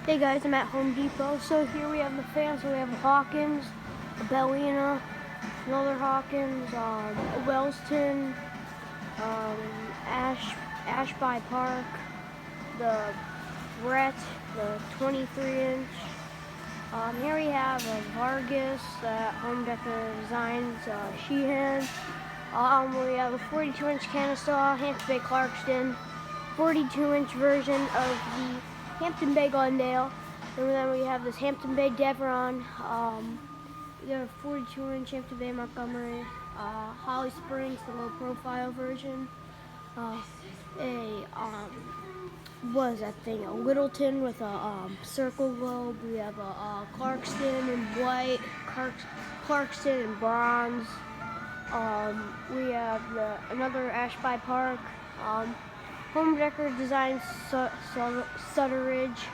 Hey guys, I'm at Home Depot. So here we have the fans. So we have a Hawkins, a Bellina, another Hawkins, a Wellston, Ashby Park, the Brett, the 23-inch. Here we have a Vargas that Home Decor Designs Sheehan. We have a 42-inch Kennesaw, Hampton Bay Clarkston, 42-inch version of the Hampton Bay Glendale. And then we have this Hampton Bay Devron. We have a 42-inch Hampton Bay Montgomery, Holly Springs, the low profile version. What is that thing? A Littleton with a circle globe. We have a Clarkston in white, Clarkston in bronze. We have another Ashby Park. Home Decor Designs Sutter Ridge.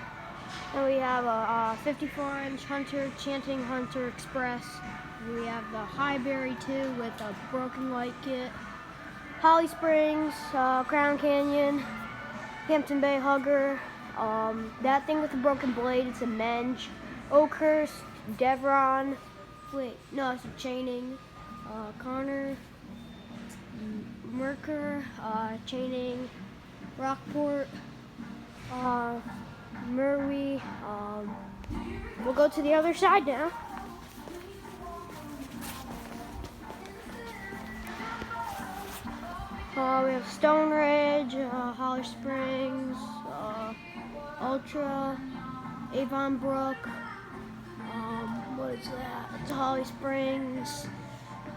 And we have a 54-inch Hunter, Chanting Hunter Express. We have the Highberry 2 with a broken light kit. Holly Springs, Crown Canyon, Hampton Bay Hugger. That thing with the broken blade, it's a Menge. Oakhurst, Devron. Wait, no, it's a Chaining. Connor, Merker, Chaining, Rockport, Merwee. We'll go to the other side now. We have Stone Ridge, Holly Springs, Ultra, Avon Brook. What is that? It's Holly Springs.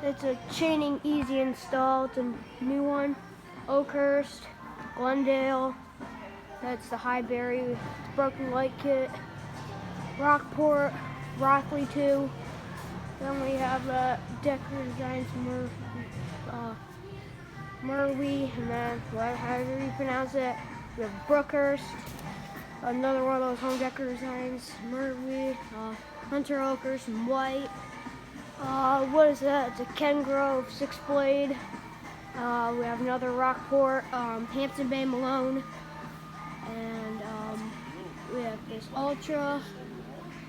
It's a Chaining easy install. It's a new one. Oakhurst, Glendale. That's the Highberry with broken light kit. Rockport, Rockley 2. Then we have Decor Designs Merwee, and then however you pronounce it. We have Brookhurst, another one of those Home Decor Designs Merwee, Hunter Oakhurst in white. What is that? It's a Ken Grove 6-blade. We have another Rockport, Hampton Bay Malone, and we have this Ultra.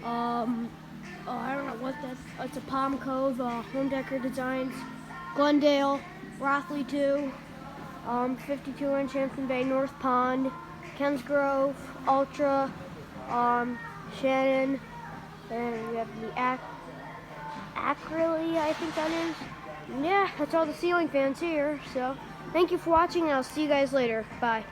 I don't know what that's. It's a Palm Cove, Home Decor Designs, Glendale, Rockley 2, 52-inch Hampton Bay North Pond, Ken's Grove, Ultra, Shannon, and we have the Acrylic, I think that is. Yeah, that's all the ceiling fans here. So, thank you for watching, and I'll see you guys later. Bye.